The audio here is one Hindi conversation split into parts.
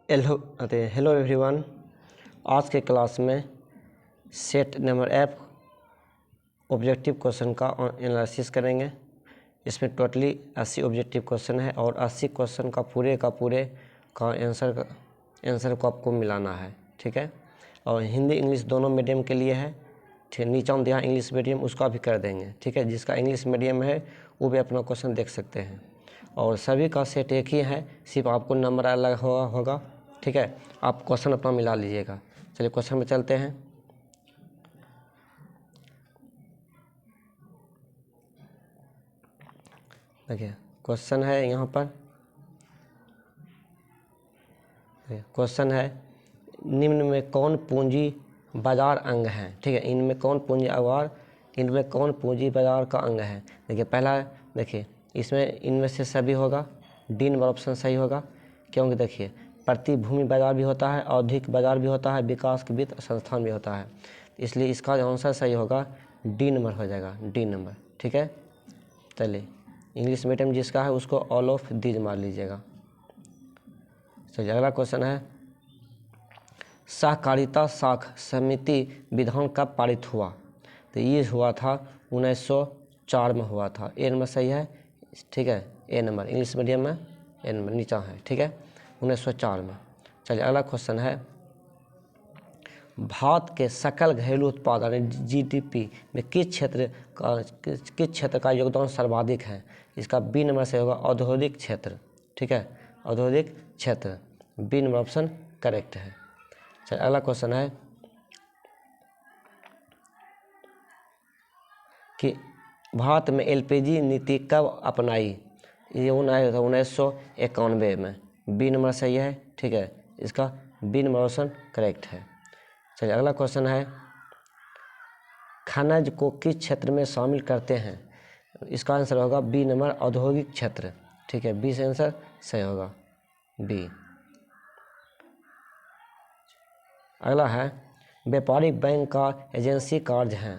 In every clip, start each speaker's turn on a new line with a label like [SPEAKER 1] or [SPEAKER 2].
[SPEAKER 1] Hello everyone. आज के क्लास में set number app objective question का एनालिसिस करेंगे। इसमें टोटली 80 ऑब्जेक्टिव क्वेश्चन है और 80 क्वेश्चन का पूरे का आंसर को आपको मिलाना है, ठीक है। और हिंदी इंग्लिश दोनों मीडियम के लिए है, ठीक। नीचे हम दिया इंग्लिश मीडियम, उसका भी कर देंगे, ठीक है। जिसका इंग्लिश मीडियम है वो भी अपना क्वेश्चन देख सकते हैं। और सभी का सेट एक ही है, सिर्फ आपको नंबर अलग होगा, ठीक है। आप क्वेश्चन अपना मिला लीजिएगा। चलिए क्वेश्चन में चलते हैं। देखिए क्वेश्चन है, यहाँ पर क्वेश्चन है, निम्न में कौन पूंजी बाजार अंग है, ठीक है। इनमें कौन पूंजी बाजार का अंग है। देखिए पहला, देखिए इसमें इनमें से सभी होगा, डी नंबर ऑप्शन सही होगा। क्योंकि देखिए प्रतिभूमि बाजार भी होता है, औद्योगिक बाजार भी होता है, विकास के वित्त संस्थान भी होता है, इसलिए इसका आंसर सही होगा डी नंबर हो जाएगा, डी नंबर, ठीक है। चलिए इंग्लिश मीडियम जिसका है उसको ऑल ऑफ दीज मार लीजिएगा। चलिए अगला क्वेश्चन है, सहकारिता साख समिति विधान कब पारित हुआ। तो ये हुआ था 1904 में हुआ था। ए नंबर सही है, ठीक है। ए नंबर इंग्लिश मीडियम में ए नंबर नीचा है, ठीक है, 1904 में। चलिए अगला क्वेश्चन है, भारत के सकल घरेलू उत्पादन जीडीपी में किस क्षेत्र का योगदान सर्वाधिक है। इसका बी नंबर से होगा औद्योगिक क्षेत्र, ठीक है, औद्योगिक क्षेत्र, बी नंबर ऑप्शन करेक्ट है। चलिए अगला क्वेश्चन है कि भारत में एलपीजी नीति कब अपनाई। ये 1991 में, बी नंबर सही है, ठीक है, इसका बी नंबर ऑप्शन करेक्ट है। चलिए अगला क्वेश्चन है, खनिज को किस क्षेत्र में शामिल करते हैं। इसका आंसर होगा बी नंबर औद्योगिक क्षेत्र, ठीक है, बी से आंसर सही होगा, बी। अगला है, व्यापारिक बैंक का एजेंसी कार्य है।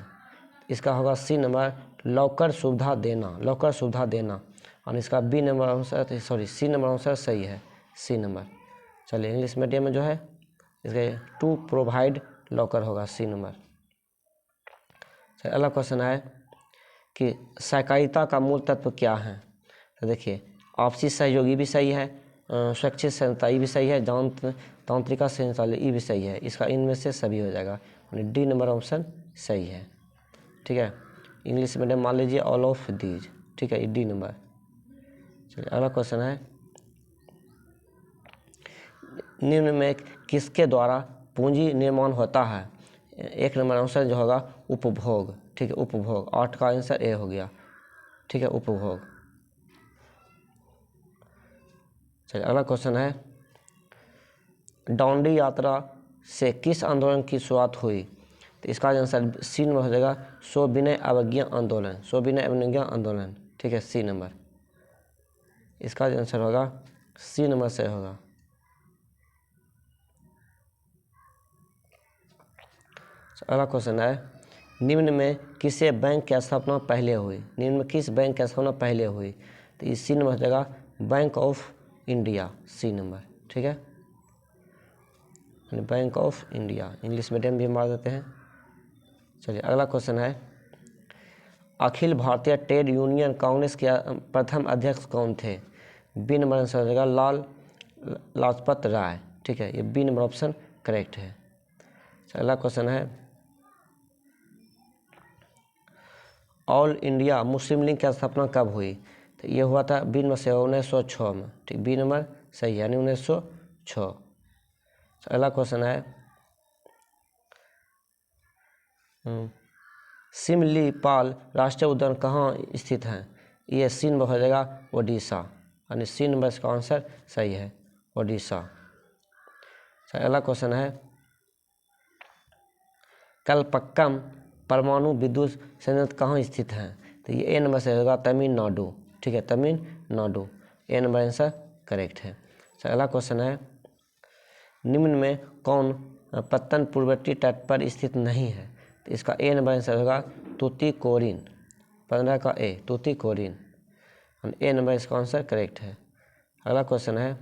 [SPEAKER 1] इसका होगा सी नंबर लॉकर सुविधा देना, और इसका B number answer C number answer सही है, सी नंबर। चलिए इंग्लिश मीडियम में जो है इसके टू प्रोवाइड लॉकर होगा, सी नंबर। अगला क्वेश्चन है कि सहकारिता का मूल तत्व क्या है। तो देखिए आपसी सहयोगी भी सही है, स्वैच्छिक संस्थाई भी सही है, तांत्रिका संचालन ये भी सही है। इसका इनमें से सभी हो जाएगा, डी नंबर ऑप्शन सही है, ठीक है। इंग्लिश मीडियम मान लीजिए ऑल ऑफ दीज, ठीक है, डी नंबर। चलिए अगला क्वेश्चन है, निम्न में किसके द्वारा पूंजी निर्माण होता है। एक नंबर आंसर जो होगा उपभोग, ठीक है, उपभोग, 8 का आंसर ए हो गया, ठीक है, उपभोग। चलिए अगला क्वेश्चन है, दांडी यात्रा से किस आंदोलन की शुरुआत हुई। तो इसका आंसर सी नंबर हो जाएगा सविनय अवज्ञा आंदोलन, ठीक है, सी नंबर। इसका आंसर होगा सी नंबर से होगा। अगला क्वेश्चन है, निम्न में किसे बैंक की स्थापना पहले हुई। निम्न में किस बैंक की स्थापना पहले हुई। तो इस सी नंबर हो जाएगा bank of India, C number, ठीक है, bank of India. English medium भी मार देते हैं। चलिए अगला क्वेश्चन है, अखिल भारतीय ट्रेड यूनियन कांग्रेस के प्रथम अध्यक्ष कौन थे। बी नंबर आंसर हो जाएगा लाल लाजपत राय, ठीक है, ये बी नंबर ऑप्शन करेक्ट है। अगला क्वेश्चन है, ऑल इंडिया मुस्लिम लीग की स्थापना कब हुई। तो ये हुआ था बी नंबर से 1906 में, ठीक, बी नंबर सही है, यानी 1906। अगला क्वेश्चन है, सिमलीपाल राष्ट्रीय उद्यान कहाँ स्थित है। ये सी नंबर हो जाएगा ओडिशा, यानी सी नंबर इसका आंसर सही है, ओडिशा। अगला क्वेश्चन है, कलपक्कम परमाणु विद्युत संयंत्र कहाँ स्थित है। तो ये ए नंबर से होगा तमिलनाडु, ठीक है, तमिलनाडु, ए नंबर आंसर करेक्ट है। अगला क्वेश्चन है, निम्न में कौन पत्तन पूर्ववर्ती तट पर स्थित नहीं है। तो इसका ए नंबर आंसर होगा तूतीकोरिन, 15 का ए, तूतीकोरिन, ए नंबर इसका आंसर करेक्ट है। अगला क्वेश्चन है,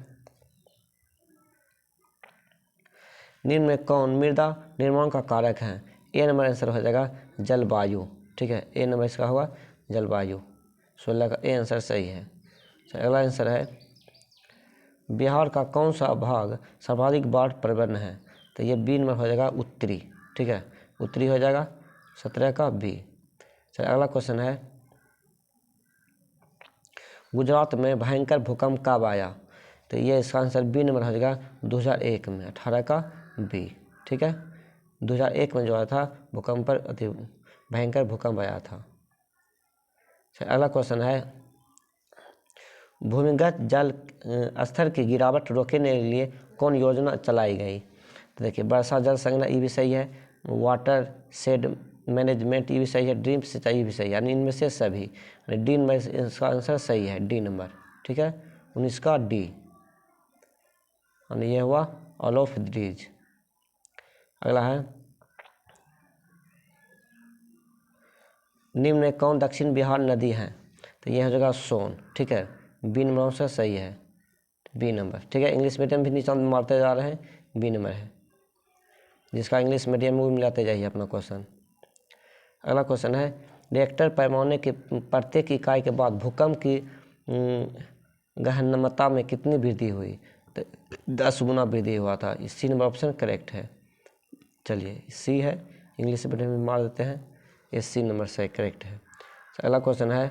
[SPEAKER 1] निम्न में कौन मृदा निर्माण का कारक है? ए नंबर आंसर हो जाएगा जलवायु। ठीक है, ए नंबर इसका होगा जलवायु। 16 का ए आंसर सही है। अगला आंसर है बिहार का कौन सा भाग सर्वाधिक बाढ़ प्रवण है? तो ये बी नंबर हो जाएगा उत्तरी। ठीक है, उत्तरी हो जाएगा 17 का बी। चलिए अगला क्वेश्चन है गुजरात में भयंकर भूकंप कब आया? तो ये इसका आंसर बी नंबर हो जाएगा 2001 में, 18 का बी। ठीक है, 2001 में जो आया था भूकंप पर अति भयंकर भूकंप आया था। अगला क्वेश्चन है भूमिगत जल स्तर की गिरावट रोकने के लिए कौन योजना चलाई गई? तो देखिए वर्षा जल संग्रह ये भी सही है, वाटर शेड मैनेजमेंट ये भी सही है, ड्रीप सिंचाई भी सही है, यानी इनमें से सभी, यानी डी नंबर इसका आंसर सही है, डी नंबर। ठीक है, 19 का डी, यानी ये हुआ ऑल ऑफ दीज। अगला है निम्न में कौन दक्षिण बिहार नदी है? तो यह हो जाएगा सोन। ठीक है, बी नंबर आंसर सही है, बी नंबर। ठीक है, इंग्लिश मीडियम भी निशान मारते जा रहे हैं, बी नंबर है, जिसका इंग्लिश मीडियम में मिलाते जाइए अपना क्वेश्चन। अगला क्वेश्चन है रिएक्टर पैमाने के प्रत्येक इकाई के बाद भूकंप की गहनता में कितनी वृद्धि हुई? तो 10 गुना वृद्धि हुआ था। सी नंबर ऑप्शन करेक्ट है। चलिए सी है, इंग्लिश मीडियम में मार देते हैं, ये सी नंबर सही करेक्ट है। अगला क्वेश्चन है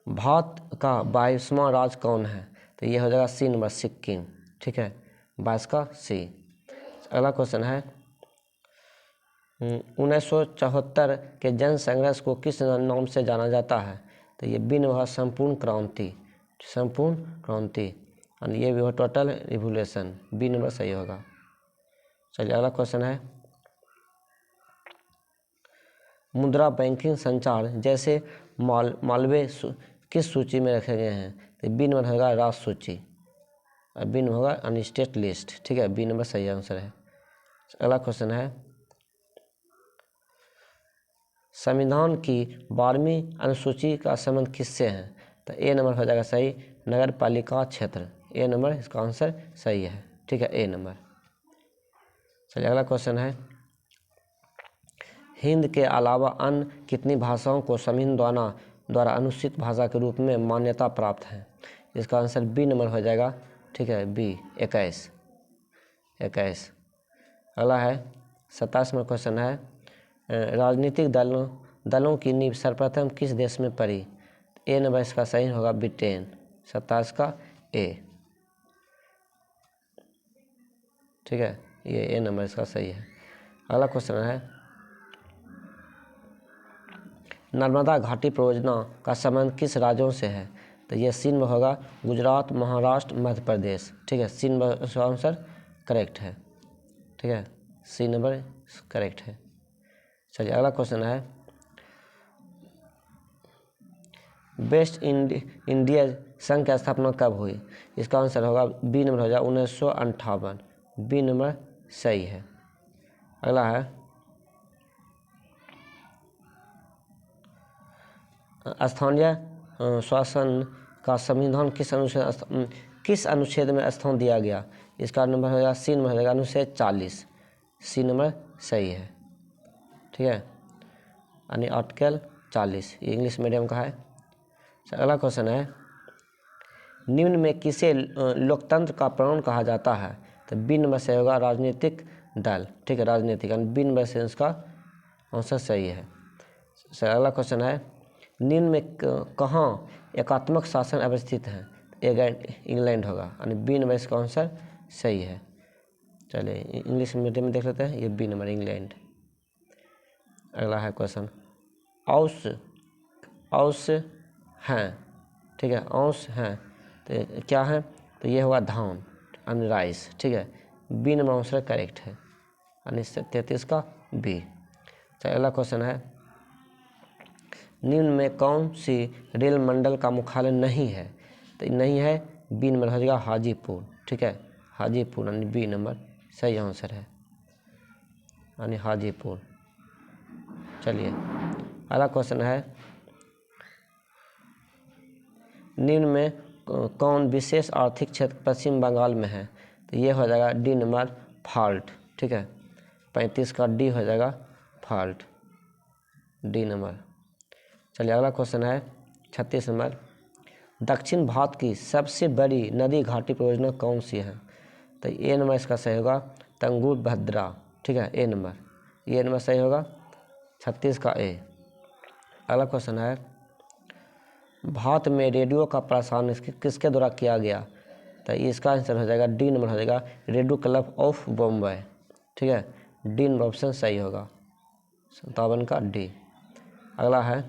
[SPEAKER 1] भारत का 22वां राज्य कौन है? तो ये हो जाएगा सी नंबर सिक्किम। ठीक है, 22 का सी। अगला क्वेश्चन है 1974 के जन संघर्ष को किस नाम से जाना जाता है? तो ये बी नंबर संपूर्ण क्रांति, संपूर्ण क्रांति, और ये भी हो टोटल रिवोल्यूशन, बी नंबर सही होगा। चलिए अगला क्वेश्चन है मुद्रा बैंकिंग संचार जैसे मालवे किस सूची में रखे गए हैं? तो बी नंबर होगा राष्ट्र सूची, और बी नंबर होगा अनस्टेट लिस्ट। ठीक है, बी नंबर सही आंसर है। अगला क्वेश्चन है संविधान की 12वीं अनुसूची का संबंध किससे है? तो ए नंबर हो जाएगा सही, नगर पालिका क्षेत्र, ए नंबर इसका आंसर सही है। ठीक है, ए नंबर। चलिए अगला क्वेश्चन है हिंदी के अलावा अन्य कितनी भाषाओं को संविधान द्वारा अनुसूचित भाषा के रूप में मान्यता प्राप्त है? इसका आंसर बी नंबर हो जाएगा। ठीक है, बी 21। अगला है 27वां क्वेश्चन है राजनीतिक दलों की नींव सर्वप्रथम किस देश में पड़ी? ए नंबर इसका सही होगा ब्रिटेन, 27 का ए। ठीक है, ये ए नंबर इसका सही है। अगला क्वेश्चन है नर्मदा घाटी परियोजना का संबंध किस राज्यों से है? तो ये सी नंबर होगा गुजरात, महाराष्ट्र, मध्य प्रदेश। ठीक है, सी नंबर इसका आंसर करेक्ट है। ठीक है, सी नंबर करेक्ट है। चलिए अगला क्वेश्चन है वेस्ट इंडिया संघ की स्थापना कब हुई? इसका आंसर होगा बी नंबर हो जाएगा 1958, बी नंबर सही है। अगला है स्थानीय शासन का संविधान किस अनुच्छेद में स्थान दिया गया? इसका नंबर हो जाएगा सी नंबर हो जाएगा अनुच्छेद 40, सी नंबर सही है। ठीक है, यानी आर्टिकल 40, ये इंग्लिश मीडियम का है। अगला क्वेश्चन है निम्न में किसे लोकतंत्र का प्राण कहा जाता है? तो बी नंबर से होगा राजनीतिक दल। ठीक है, राजनीतिक, यानी बी नंबर से इसका आंसर सही है। अगला क्वेश्चन है निम्न में कहाँ एकात्मक शासन अवस्थित है? इंग्लैंड होगा, यानी बी नंबर इसका आंसर सही है। चलिए इंग्लिश मीडियम में देख लेते हैं, ये बी नंबर इंग्लैंड। अगला है क्वेश्चन औस हैं। ठीक है, औस हैं तो क्या है? तो ये होगा धान, यानी राइस। ठीक है, बी नंबर आंसर करेक्ट है, यानी 33 का बी। चलिए अगला क्वेश्चन है निम्न में कौन सी रेल मंडल का मुख्यालय नहीं है? तो नहीं है, बी नंबर हो जाएगा हाजीपुर। ठीक है, हाजीपुर, यानी बी नंबर सही आंसर है, यानी हाजीपुर। चलिए अगला क्वेश्चन है निम्न में कौन विशेष आर्थिक क्षेत्र पश्चिम बंगाल में है? तो ये हो जाएगा डी नंबर फॉल्ट, ठीक है। 35 का डी हो जाएगा फॉल्ट, डी नंबर। चलिए अगला क्वेश्चन है 36 नंबर, दक्षिण भारत की सबसे बड़ी नदी घाटी परियोजना कौन सी है? तो ए नंबर इसका सही होगा तुंगभद्रा, ठीक है, ए नंबर, ये नंबर सही होगा 36 का ए। अगला क्वेश्चन है, भारत में रेडियो का प्रसारण किसके द्वारा किया गया? तो इसका आंसर हो जाएगा डी नंबर हो जाएगा रेडियो क्लब ऑफ बॉम्बे, ठीक है, डी नंबर ऑप्शन सही होगा 57 का डी। अगला है,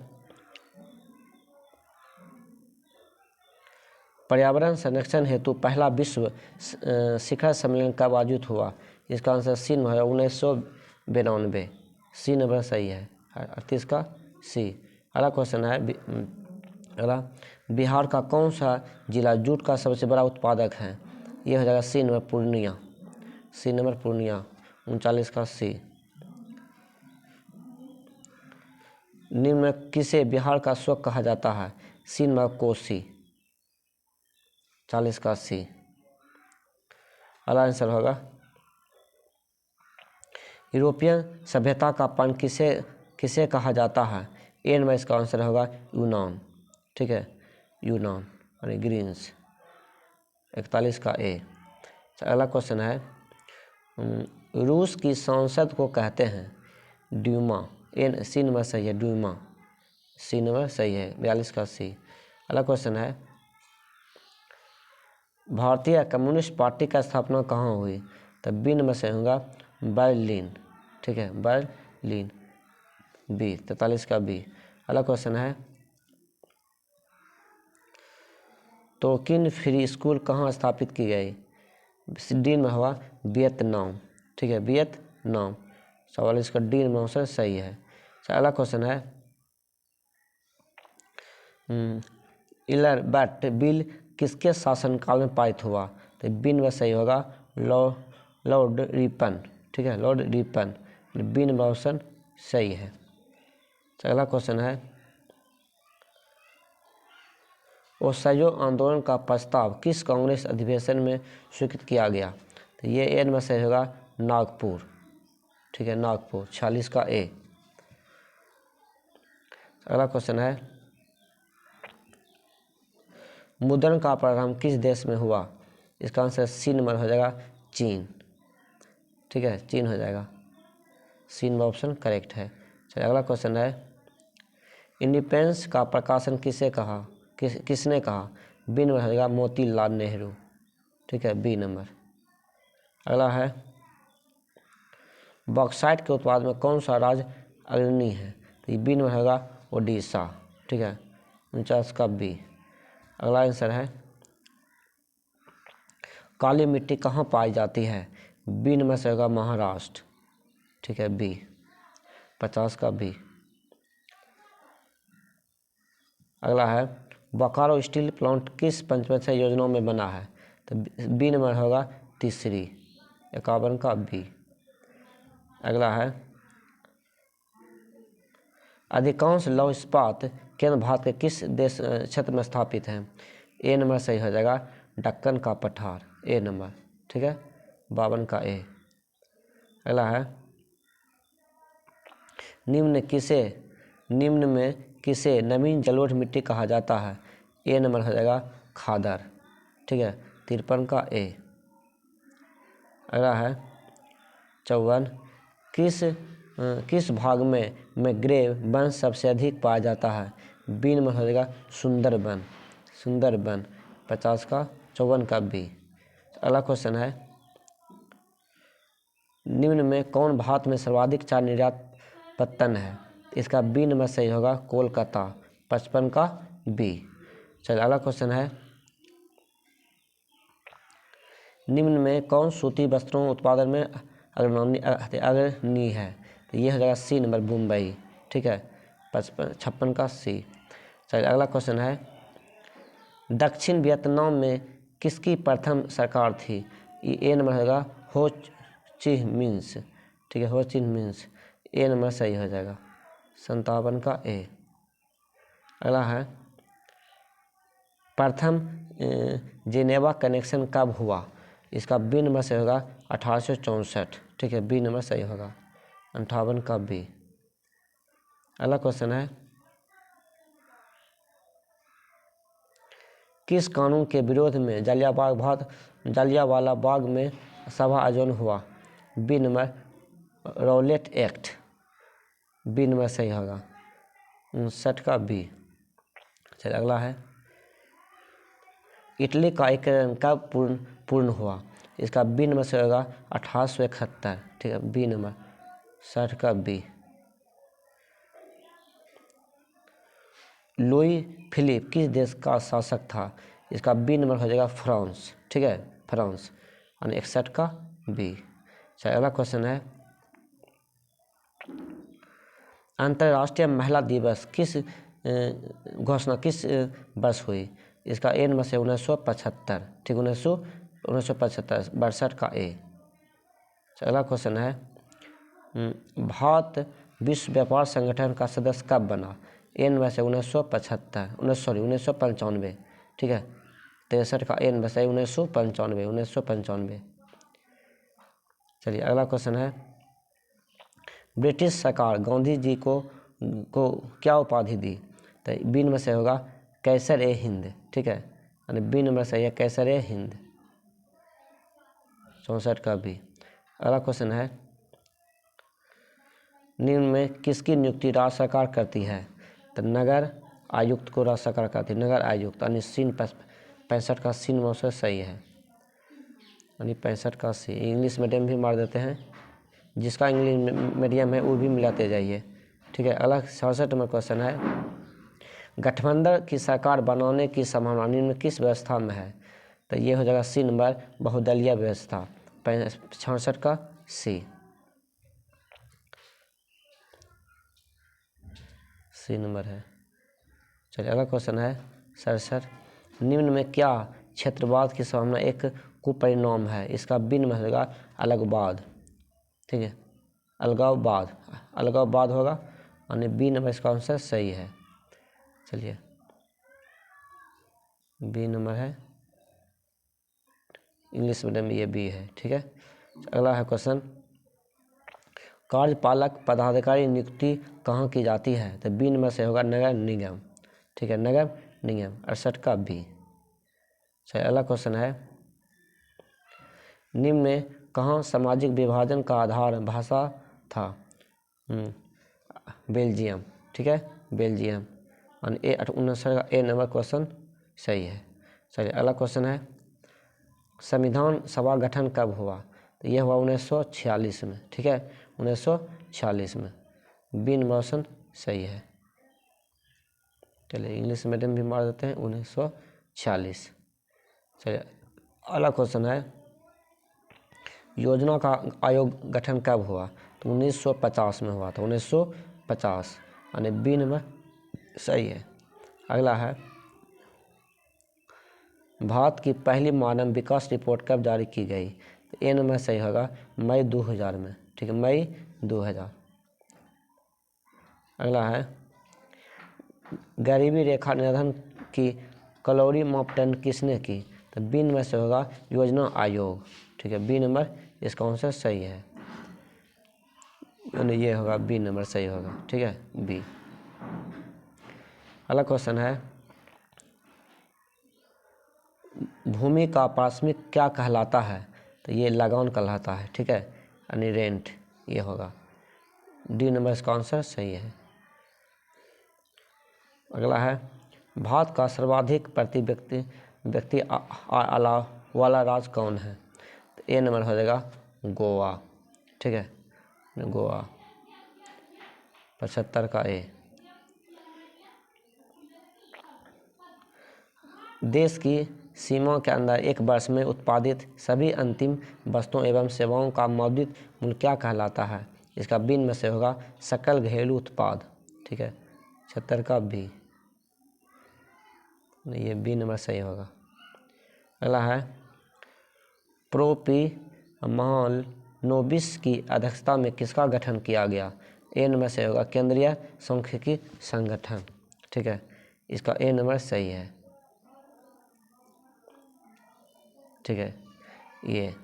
[SPEAKER 1] पर्यावरण संरक्षण हेतु पहला विश्व शिखर सम्मेलन कब आयोजित हुआ? इसका आंसर सी नंबर है 1992, सी नंबर सही है 38 का सी। अगला क्वेश्चन है, अगला, बिहार का कौन सा जिला जूट का सबसे बड़ा उत्पादक है? ये हो जाएगा C number Purnia, C number Purnia 39 का सी। निम्न में किसे बिहार का स्वक कहा जाता है? सी नंबर कोसी, 40 का सी। अगला आंसर होगा, यूरोपियन सभ्यता का पान किसे कहा जाता है? ए नंबर इसका आंसर होगा यूनान, ठीक है, यूनान और ग्रीन्स 41 का ए। अगला क्वेश्चन है, रूस की संसद को कहते हैं ड्यूमा, ए सी नंबर सही है ड्यूमा, सी नंबर सही है 42 का सी। अगला क्वेश्चन है, भारतीय कम्युनिस्ट पार्टी का स्थापना कहाँ हुई? तो बी नंबर से होगा बर्लिन, ठीक है, बर्लिन, बी 43 का बी। अगला क्वेश्चन है, टोकिन फ्री स्कूल कहाँ स्थापित की गई? डी में हुआ वियतनाम, ठीक है, वियतनाम 44 का डी में आंसर सही है। अगला क्वेश्चन है, इलरबर्ट बिल किसके शासनकाल में पारित हुआ? तो बी में सही होगा लॉर्ड रिपन, ठीक है, Lord Ripon, B number option सही है। अगला क्वेश्चन है, असहयोग आंदोलन का प्रस्ताव किस कांग्रेस अधिवेशन में स्वीकृत किया गया? तो ये ए नंबर सही होगा नागपुर, ठीक है, नागपुर 46 का ए। अगला क्वेश्चन है, मुद्रण का प्रारंभ किस देश में हुआ? इसका आंसर सी नंबर हो जाएगा चीन, ठीक है, चीन हो जाएगा, सी नंबर ऑप्शन करेक्ट है। चलिए अगला क्वेश्चन है, इंडिपेंडेंस का प्रकाशन किसने कहा? बी नंबर हो जाएगा मोतीलाल नेहरू, ठीक है, बी नंबर। अगला है, बॉक्साइट के उत्पाद में कौन सा राज्य अग्रणी है? तो ये बी नंबर होगा ओडिशा, ठीक है, 49 का बी। अगला आंसर है, काली मिट्टी कहाँ पाई जाती है? बी नंबर से होगा महाराष्ट्र, ठीक है, बी 50 का बी। अगला है, बोकारो स्टील प्लांट किस पंचवर्षीय योजना में बना है? तो बी नंबर होगा तीसरी 51 का बी। अगला है, अधिकांश लौह इस्पात केंद्र भारत के किस देश क्षेत्र में स्थापित हैं? ए नंबर सही हो जाएगा दक्कन का पठार, ए नंबर, ठीक है, 52 का ए। अगला है, निम्न में किसे नवीन जलोढ़ मिट्टी कहा जाता है? ए नंबर हो जाएगा खादर, ठीक है, 53 का ए। अगला है 54, किस भाग में मैंग्रोव वन सबसे अधिक पाया जाता है? बी नंबर हो जाएगा सुंदरबन 50 का 54 का बी। अगला क्वेश्चन है, निम्न में कौन भारत में सर्वाधिक चाय निर्यात पत्तन है? इसका बी नंबर सही होगा कोलकाता 55 का बी। चलिए अगला क्वेश्चन है, निम्न में कौन सूती वस्त्रों उत्पादन में अग्रणी है? तो ये हो जाएगा सी नंबर मुंबई, ठीक है, 56 का सी। चलिए अगला क्वेश्चन है, दक्षिण वियतनाम में किसकी प्रथम सरकार थी? ए नंबर होगा हो ची मिन्स, ठीक है, हो ची मिन्स, ए नंबर सही हो जाएगा 57 का ए। अगला है, प्रथम जेनेवा कनेक्शन कब हुआ? इसका बी नंबर सही होगा 1864। ठीक है, बी नंबर सही होगा, 58 का बी। अगला क्वेश्चन है, किस कानून के विरोध में जालियांवाला बाग में सभा आयोजन हुआ? B number Rowlatt act. B number सही होगा, 59 का बी। चलिए अगला है, इटली का एकीकरण कब पूर्ण हुआ? इसका बी नंबर से होगा 1871। ठीक है, बी नंबर 60 का बी। लुई फिलिप किस देश का शासक था? इसका बी नंबर हो जाएगा फ्रांस। ठीक है, फ्रांस, यानी 61 का बी। चलिए अगला क्वेश्चन है, अंतर्राष्ट्रीय महिला दिवस किस घोषणा किस वर्ष हुई? इसका ए नंबर से 1975। ठीक, 1975, 62 का ए। अगला क्वेश्चन है, भारत विश्व व्यापार संगठन का सदस्य कब बना? ए नंबर से 1995। ठीक है, 63 का ए नंबर से 1995। चलिए अगला क्वेश्चन है, ब्रिटिश सरकार गांधी जी को क्या उपाधि दी? तो बी नंबर से होगा कैसर ए हिंद। ठीक है, यानी बी नंबर सही है, कैसर ए हिंद, 64 का बी। अगला क्वेश्चन है, निम्न में किसकी नियुक्ति राज्य सरकार करती है? तो नगर आयुक्त को राज्य सरकार करती है, नगर आयुक्त, यानी सीन 65 का सीन मौसम सही है, यानी 65 का सी। इंग्लिश मीडियम भी मार देते हैं, जिसका इंग्लिश मीडियम है वो भी मिलाते जाइए। ठीक है, अगला 67 नंबर क्वेश्चन है, गठबंधन की सरकार बनाने की संभावना निम्न में किस व्यवस्था में है? तो ये हो जाएगा सी नंबर, बहुदलीय व्यवस्था, 66 का सी नंबर है। चलिए अगला क्वेश्चन है 67, निम्न में क्या क्षेत्रवाद की संभावना एक कुपरिणाम है? इसका बी नंबर होगा अलगाववाद। ठीक है, अलगाववाद होगा, यानी बी नंबर इसका आंसर सही है। चलिए बी नंबर है, इंग्लिश मीडियम में ये बी है। ठीक है, अगला है क्वेश्चन, कार्यपालक पदाधिकारी नियुक्ति कहाँ की जाती है? तो बी नंबर से होगा नगर निगम। ठीक है, नगर निगम, 68 का बी। चलिए अगला क्वेश्चन है, निम्न में कहाँ सामाजिक विभाजन का आधार भाषा था? बेल्जियम। ठीक है, बेल्जियम, और ए 19 का ए नंबर क्वेश्चन सही है। चलिए अगला क्वेश्चन है, संविधान सभा गठन कब हुआ? तो यह हुआ 1946 में। ठीक है, 1946 में, बी नंबर ऑप्शन सही है। चलिए इंग्लिश मीडियम भी मार देते हैं, 1946। चलिए अगला क्वेश्चन है, योजना का आयोग गठन कब हुआ? तो 1950 में हुआ था, 1950, यानी बी नंबर सही है। अगला है, भारत की पहली मानव विकास रिपोर्ट कब जारी की गई? तो ए नंबर सही होगा मई 2000 में। ठीक है, मई 2000। अगला है, गरीबी रेखा निर्धारण की कैलोरी मापदंड किसने की? तो बी नंबर से होगा योजना आयोग। ठीक है, बी नंबर इसका आंसर सही है, यानी ये होगा बी नंबर सही होगा। ठीक है, बी। अगला क्वेश्चन है, भूमि का पारिश्रमिक क्या कहलाता है? तो ये लगान कहलाता है। ठीक है, यानी रेंट, ये होगा, डी नंबर इसका आंसर सही है। अगला है, भारत का सर्वाधिक प्रति व्यक्ति आय वाला राज्य कौन है? तो ए नंबर हो जाएगा गोवा। ठीक है, गोवा, 75 का ए। देश की सीमा के अंदर एक वर्ष में उत्पादित सभी अंतिम वस्तुओं एवं सेवाओं का मौद्रिक मूल्य क्या कहलाता है? इसका बी में से होगा सकल घरेलू उत्पाद। ठीक है, 76 का बी, ये बी नंबर सही होगा। अगला है, प्रोपी महालनोबिस की अध्यक्षता में किसका गठन किया गया? ए नंबर से होगा केंद्रीय सांख्यिकी संगठन। ठीक है, इसका ए नंबर सही है। ठीक है, ये।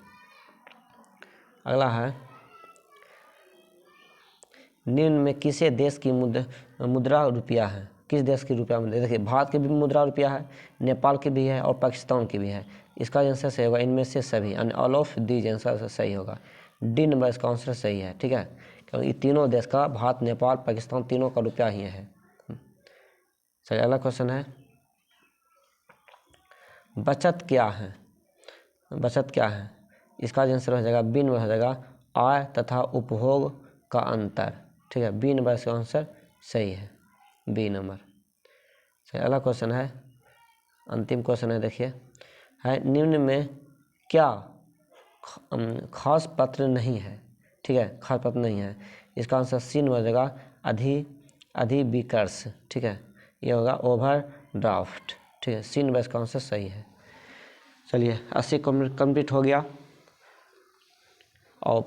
[SPEAKER 1] अगला है, निम्न में किसे देश की मुद्रा रुपया है? किस देश की रुपया मुद्रा? देखिए, भारत की भी मुद्रा रुपया है, नेपाल की भी है और पाकिस्तान की भी है। इसका आंसर सही होगा इनमें से सभी, यानी ऑल ऑफ दीज आंसर सही होगा। डी नंबर इसका आंसर सही है, ठीक है, क्योंकि ये तीनों देश का, भारत, नेपाल, पाकिस्तान, तीनों का रुपया ही है। चलिए अगला क्वेश्चन है, बचत क्या है? बचत क्या है? इसका आंसर हो जाएगा बी नंबर हो जाएगा आय तथा उपभोग का अंतर, ठीक है, बी नंबर इसका आंसर सही है, बी नंबर। चलिए अगला क्वेश्चन है, अंतिम क्वेश्चन है, देखिए, है निम्न में क्या खास पत्र नहीं है? ठीक है, खास पत्र नहीं है। इसका आंसर सी नंबर हो जाएगा अधिविकर्ष, ठीक है, ये होगा ओवरड्राफ्ट, ठीक है, सी नंबर इसका आंसर सही है। चलिए 80 कंप्लीट हो गया, और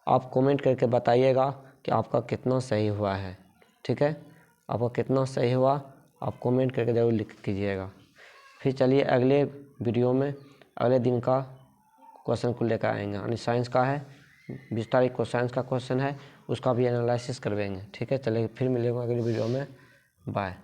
[SPEAKER 1] आप कमेंट करके बताइएगा कि आपका कितना सही हुआ है, ठीक है, आपका कितना सही हुआ आप कमेंट करके ज़रूर लिख कीजिएगा। फिर चलिए अगले वीडियो में अगले दिन का क्वेश्चन को लेकर आएंगे, यानी साइंस का है, 20 तारीख को साइंस का क्वेश्चन है, उसका भी एनालिसिस करवाएंगे, ठीक है। चलिए फिर मिलेंगे अगले वीडियो में, बाय।